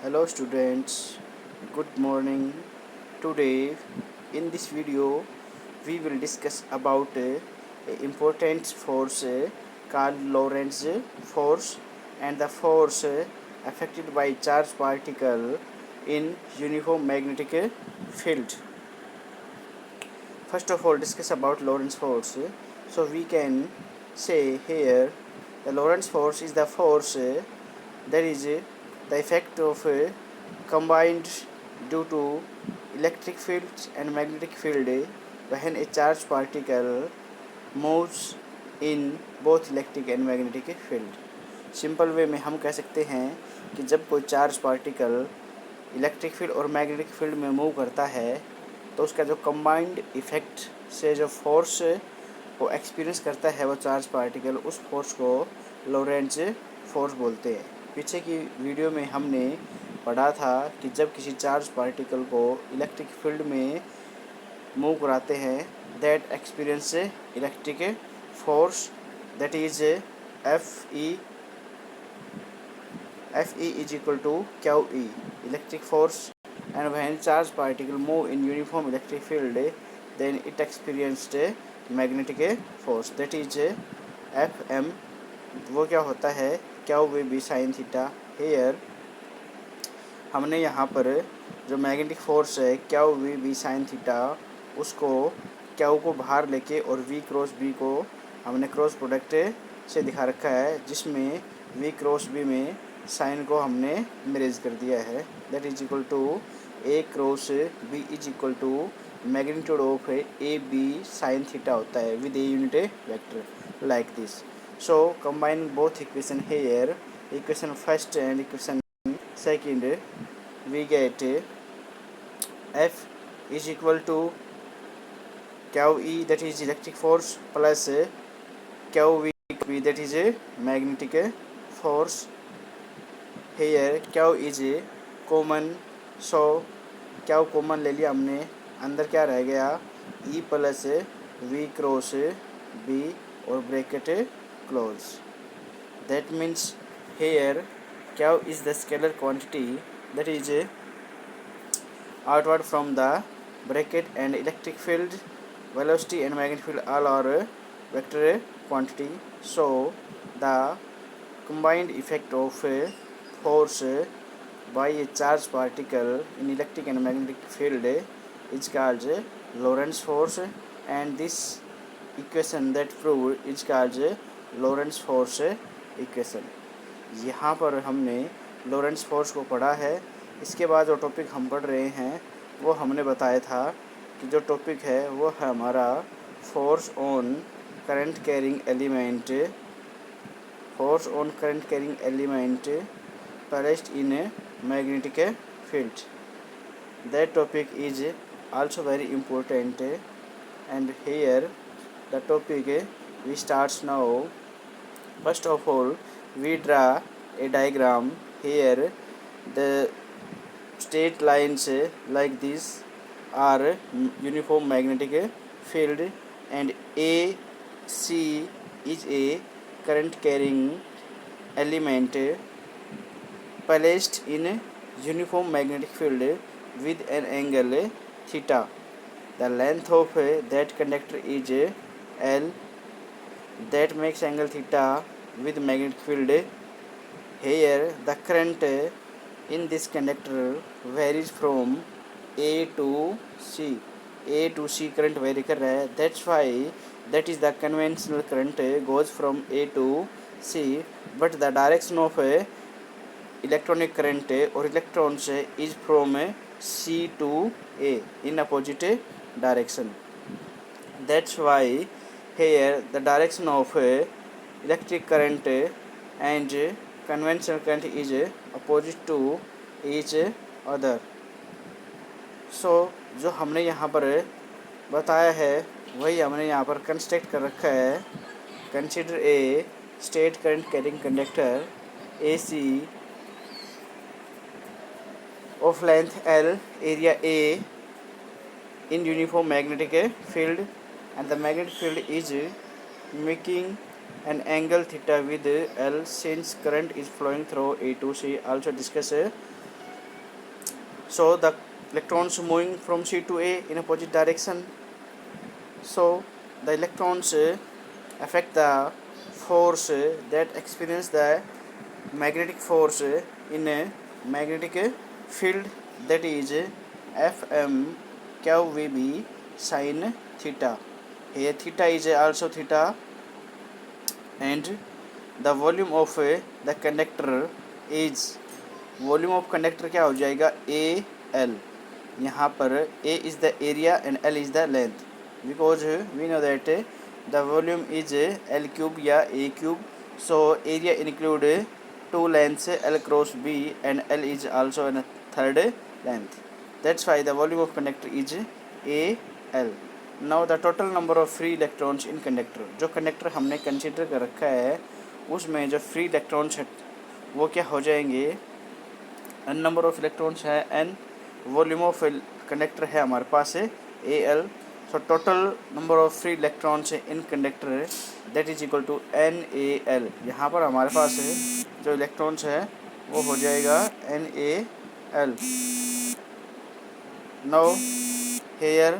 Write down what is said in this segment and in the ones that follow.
Hello students, good morning. Today in this video we will discuss about a important force called Lorentz force and the force affected by charged particle in uniform magnetic field. First of all, discuss about Lorentz force. So we can say here the Lorentz force is the force that is the effect of combined due to electric field and magnetic field when a charged particle moves in both electric and magnetic field. Simple way में हम कह सकते हैं कि जब कोई charge particle electric field और magnetic field में मूव करता है तो उसका जो कंबाइंड इफ़ेक्ट से जो फोर्स वो एक्सपीरियंस करता है वो चार्ज पार्टिकल, उस फोर्स को लोरेंट्ज़ फोर्स बोलते हैं। पीछे की वीडियो में हमने पढ़ा था कि जब किसी चार्ज पार्टिकल को इलेक्ट्रिक फील्ड में मूव कराते हैं that experience electric force that is Fe is equal to QE electric force, and when charged particle move in uniform electric field then it experienced a magnetic force that is Fm। वो क्या होता है QV sin theta. Hair हमने यहाँ पर जो magnetic force है QV sin theta उसको Q को बाहर लेके और V क्रॉस B को हमने क्रॉस प्रोडक्ट से दिखा रखा है, जिसमें V क्रॉस B में साइन को हमने मेरेज कर दिया है। That is equal to A cross B is equal to magnitude of A B sine theta होता है with a unit vector like this. So combine both equation here, equation first and equation second, we get F is equal to QE that is electric force plus QV that is a magnetic force। Here Q is common, so Q common ले लिया हमने, अंदर क्या रह गया E plus V cross B और bracket close. That means here Q is the scalar quantity that is outward from the bracket, and electric field, velocity and magnetic field all are vector quantity. So the combined effect of force by a charged particle in electric and magnetic field is called Lorentz force, and this equation that proved is called Lorentz force equation। यहाँ पर हमने Lorentz force को पढ़ा है। इसके बाद जो topic हम पढ़ रहे हैं वो हमने बताया था कि जो टॉपिक है वो है हमारा force on current carrying element, force on current carrying element placed in a magnetic field। That topic is also very important, and here the topic we starts now। First of all, we draw a diagram। Here the straight lines like this are uniform magnetic field, and AC is a current carrying element placed in uniform magnetic field with an angle theta। The length of that conductor is L, that makes angle theta with magnetic field। Here the current in this conductor varies from A to C। A to C current vary कर रहा है, that's why that is the conventional current goes from A to C, but the direction of electronic current or electrons is from C to A in opposite direction। That's why here the direction of electric current and conventional current is opposite to each other। सो जो हमने यहाँ पर बताया है वही हमने यहाँ पर कंस्ट्रक्ट कर रखा है। Consider a state current carrying conductor AC of length L, area A in uniform magnetic field, and the magnetic field is making an angle theta with L since current is flowing through A to C। Also discuss So the electrons moving from C to A in opposite direction. So the electrons affect the force that experience the magnetic force in a magnetic field, that is Fm QVB sin theta. Here theta is also theta, and the volume of the conductor is, volume of conductor क्या हो जाएगा, A L. यहाँ पर A is the area and L is the length, because we know that the volume is L cube या A cube. So area include two lengths L cross B and L is also an third length. That's why the volume of conductor is A L. Now the total number of free electrons in conductor, जो conductor हमने consider कर रखा है उसमें जो free electrons है वो क्या हो जाएंगे, n नंबर ऑफ इलेक्ट्रॉन्स है n, वॉल्यूम ऑफ कंडक्टर है हमारे पास है A L. So total number of free electrons in conductor that is equal to N A L. यहाँ पर हमारे पास है जो इलेक्ट्रॉन्स है वो हो जाएगा N A L. Now here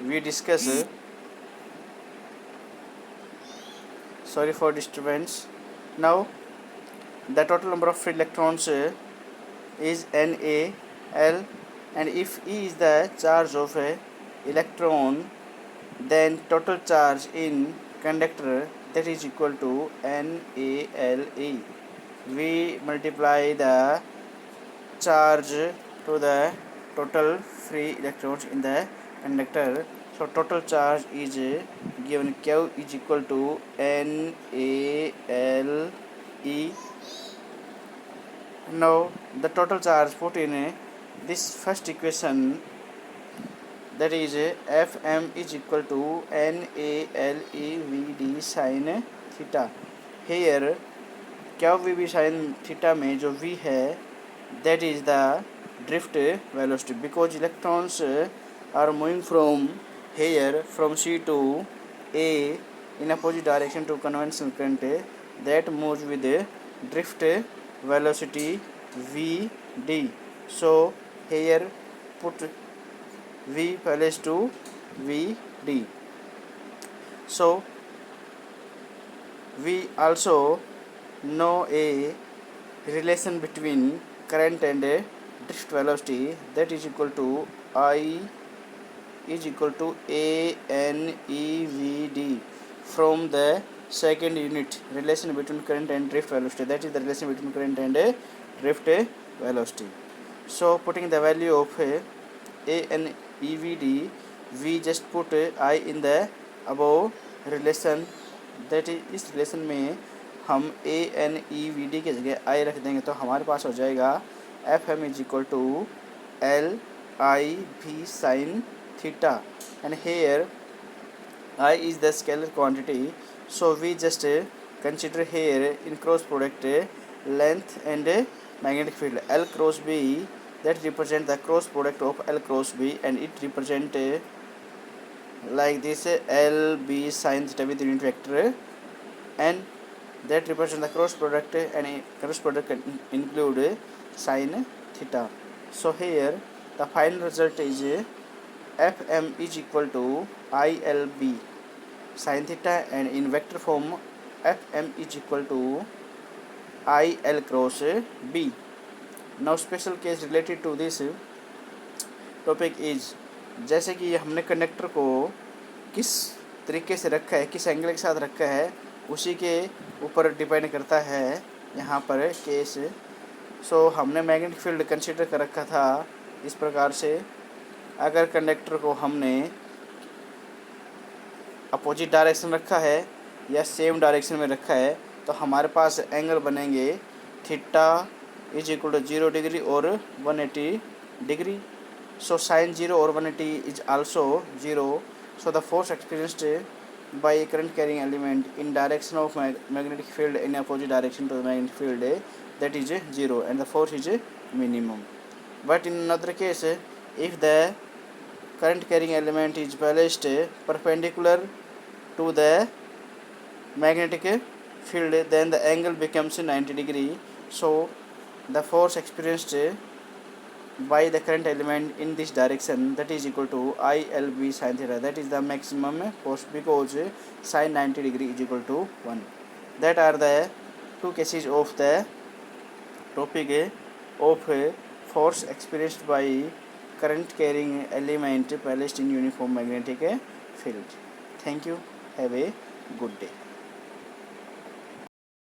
we discuss, sorry for disturbance. Now the total number of free electrons is NaL, and if E is the charge of a electron, then total charge in conductor that is equal to NaLe. We multiply the charge to the total free electrons in the conductor. So total charge is given Q is equal to NaLe. Now the total charge put in this first equation, that is Fm is equal to NaLeVd sin theta. Here QVB sin theta में जो V है that is the drift velocity, because electrons are moving from here from C to A in opposite direction to conventional current that moves with drift velocity Vd. So here put V parallel to Vd. So we also know a relation between current and drift velocity, that is equal to I is equal to ANEVD from the second unit, relation between current and drift velocity, that is the relation between current and drift velocity. So putting the value of ANEVD, we just put I in the above relation, that is इस relation में हम ANEVD की जगह I रख देंगे तो हमारे पास हो जाएगा Fm is equal to LIV sin theta, and here I is the scalar quantity, so we just consider here in cross product length and magnetic field L cross B, that represent the cross product of L cross B, and it represent like this LB sin theta with unit vector, and that represent the cross product, and cross product can include sin theta. So here the final result is Fm is equal to ILB sin theta, and in vector form Fm is equal to IL cross B. Now special case related to this topic is, जैसे कि हमने conductor को किस तरीके से रखा है, किस एंगल के साथ रखा है, उसी के ऊपर डिपेंड करता है यहाँ पर केस. सो हमने मैग्नेटिक फील्ड कंसीडर कर रखा था इस प्रकार से, अगर कंडक्टर को हमने अपोजिट डायरेक्शन रखा है या सेम डायरेक्शन में रखा है तो हमारे पास एंगल बनेंगे theta is equal to 0 degree और 180 डिग्री. सो साइन 0 और 180 is also 0. So the force experienced by a current carrying element in direction of magnetic field in opposite direction to the magnetic field, that is 0, and the force is minimum. But in another case, if the current carrying element is placed perpendicular to the magnetic field, then the angle becomes 90 degree. So the force experienced by the current element in this direction, that is equal to ILB sin theta, that is the maximum force because sin 90 degree is equal to 1. That are the two cases of the topic of force experienced by current carrying element placed in uniform magnetic field. Thank you. Have a good day.